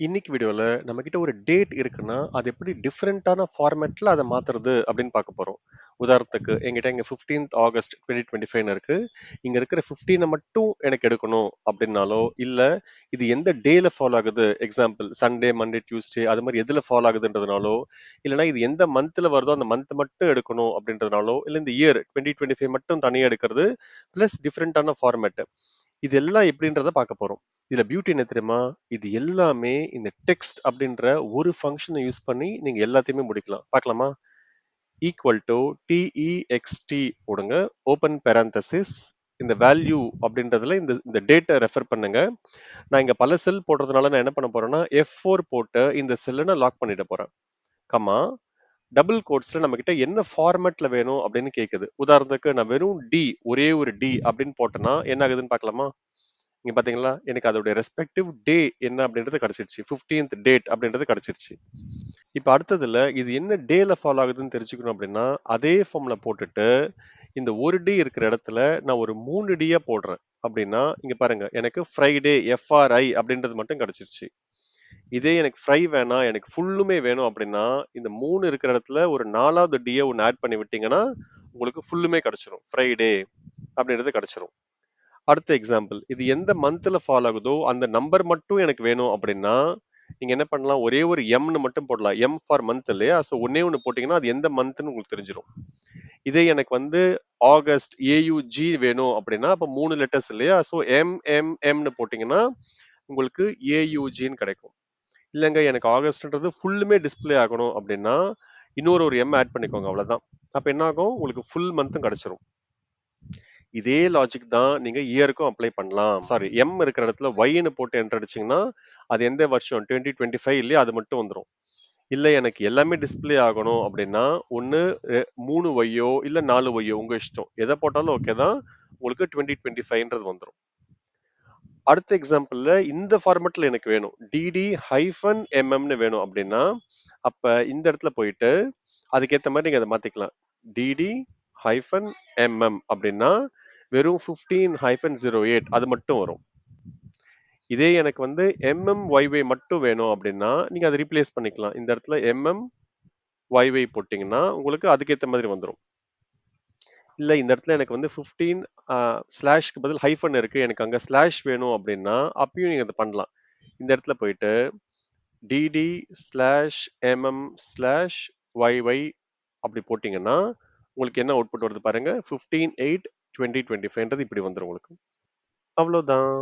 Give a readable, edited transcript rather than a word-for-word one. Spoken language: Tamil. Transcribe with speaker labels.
Speaker 1: இன்னைக்கு வீடியோல நம்மகிட்ட ஒரு டேட் இருக்குன்னா, அது எப்படி டிஃபரண்டான ஃபார்மேட்ல அத மாத்துறது அப்படின்னு பார்க்க போறோம். உதாரணத்துக்கு என்கிட்ட இங்க 15த் ஆகஸ்ட் 2025ன்னு இருக்கு. இங்க இருக்கிற 15 மட்டும் எனக்கு எடுக்கணும் அப்படின்னாலோ, இல்ல இது எந்த டேல ஃபால் ஆகுது, எக்ஸாம்பிள் சண்டே, மண்டே, டியூஸ்டே அது மாரி எதுல ஃபால் ஆகுதுன்றதுனாலோ, இல்லன்னா இது எந்த மந்த்ல வருதோ அந்த மந்த் மட்டும் எடுக்கணும் அப்படின்றதுனாலோ, இல்ல இந்த இயர் 2025 மட்டும் தனியா எடுக்கிறது, பிளஸ் டிஃபரண்டான ஃபார்மேட். இது எல்லாம் எப்படின்றத பார்க்க போறோம். இதுல பியூட்டி என்ன தெரியுமா? இது எல்லாமே இந்த டெக்ஸ்ட் அப்படின்ற ஒரு ஃபங்ஷனை யூஸ் பண்ணி நீங்க எல்லாத்தையுமே முடிக்கலாம். பார்க்கலாமா? ஈக்குவல் டு டிஇஎக்ஸ்டி போடுங்க. Open parenthesis. இந்த வேல்யூ அப்படின்றதுல இந்த இந்த டேட்டை ரெஃபர் பண்ணுங்க. நான் இங்க பல செல் போடுறதுனால நான் என்ன பண்ண போறேன்னா F4 போட்டு இந்த செல்லை நான் லாக் பண்ணிட போறேன். கமா டபுள் கோட்ஸ்ல நம்ம கிட்ட என்ன ஃபார்மேட்ல வேணும் அப்படின்னு கேக்குது. உதாரணத்துக்கு நான் வெறும் டி ஒரே ஒரு டி அப்படின்னு போட்டேன்னா என்ன ஆகுதுன்னு பார்க்கலாமா? இங்க பாத்தீங்களா எனக்கு அதோட ரெஸ்பெக்டிவ் டே என்ன அப்படின்றது கிடைச்சிருச்சு. 15th டேட் அப்படின்றது கிடைச்சிருச்சு. இப்ப அடுத்ததுல இது என்ன டேல ஃபாலோ ஆகுதுன்னு தெரிஞ்சுக்கணும் அப்படின்னா அதே ஃபார்ம்ல போட்டுட்டு இந்த ஒரு டி இருக்கிற இடத்துல நான் ஒரு 3 டியா போடுறேன் அப்படின்னா இங்க பாருங்க எனக்கு ஃப்ரைடே எஃப்ஆர்ஐ அப்படின்றது மட்டும் கிடைச்சிருச்சு. இதே எனக்கு ஃப்ரை வேணாம் எனக்கு ஃபுல்லுமே வேணும் அப்படின்னா இந்த 3 இருக்கிற இடத்துல ஒரு 4வது டியை ஒன்று ஆட் பண்ணி விட்டீங்கன்னா உங்களுக்கு ஃபுல்லுமே கிடைச்சிரும். ஃப்ரைடே அப்படின்றது கிடைச்சிரும். அடுத்த எக்ஸாம்பிள் இது எந்த மந்த்ல ஃபால் ஆகுதோ அந்த நம்பர் மட்டும் எனக்கு வேணும் அப்படின்னா நீங்க என்ன பண்ணலாம் ஒரே ஒரு எம்னு மட்டும் போடலாம். எம் ஃபார் மந்த் இல்லையா? ஸோ ஒன்னே ஒன்று போட்டீங்கன்னா அது எந்த மந்த்னு உங்களுக்கு தெரிஞ்சிடும். இதே எனக்கு வந்து ஆகஸ்ட் ஏயுஜி வேணும் அப்படின்னா அப்போ 3 லெட்டர்ஸ் இல்லையா? ஸோ எம்னு போட்டீங்கன்னா உங்களுக்கு ஏயுஜின்னு கிடைக்கும். இல்லைங்க எனக்கு ஆகஸ்ட்ன்றது ஃபுல்லுமே டிஸ்ப்ளே ஆகணும் அப்படின்னா இன்னொரு ஒரு எம் ஆட் பண்ணிக்கோங்க அவ்வளவுதான். அப்ப என்ன ஆகும் உங்களுக்கு ஃபுல் மந்த்தும் கிடைச்சிரும். இதே லாஜிக் தான் நீங்க இயருக்கும் அப்ளை பண்ணலாம். சாரி எம் இருக்கிற இடத்துல ஒய்ன்னு போட்டு என்டர் அடிச்சீங்கன்னா அது எந்த வருஷம் 2025 இல்லையா அது மட்டும் வந்துடும். இல்ல எனக்கு எல்லாமே டிஸ்ப்ளே ஆகணும் அப்படின்னா ஒன்னு 3 ஒய்யோ இல்ல 4 ஒய்யோ உங்க இஷ்டம். எதை போட்டாலும் ஓகே தான். உங்களுக்கு 2025ன்றது வந்துடும். அடுத்த எக்ஸாம்பிள்ல இந்த ஃபார்மேட்ல எனக்கு வேணும். டிடி ஹைஃபன் எம்எம்னு வேணும் அப்படின்னா அப்ப இந்த இடத்துல போயிட்டு அதுக்கேத்த மாதிரி நீங்க அதை மாத்திக்கலாம். டிடி ஹைஃபன் எம்எம் அப்படின்னா வெறும் 15-08 அது மட்டும் வரும். இதே எனக்கு வந்து MMYY மட்டும் வேணும் அப்படின்னா நீங்க அதை ரீப்ளேஸ் பண்ணிக்கலாம். இந்த இடத்துல MMYY போட்டீங்கன்னா உங்களுக்கு அதுக்கேத்த மாதிரி வந்துடும். இல்ல இந்த இடத்துல எனக்கு வந்து 15 ஸ்லாஷ்க்கு பதில் ஹைஃபன் இருக்கு எனக்கு அங்க ஸ்லாஷ் வேணும் அப்படின்னா அப்பயும் நீங்க அதை பண்ணலாம். இந்த இடத்துல போயிட்டு DD slash MM slash YY அப்படி போட்டீங்கன்னா உங்களுக்கு என்ன அவுட்புட் வருது பாருங்க. 15/8/2025 இப்படி வந்துடும் உங்களுக்கு. அவ்வளவுதான்.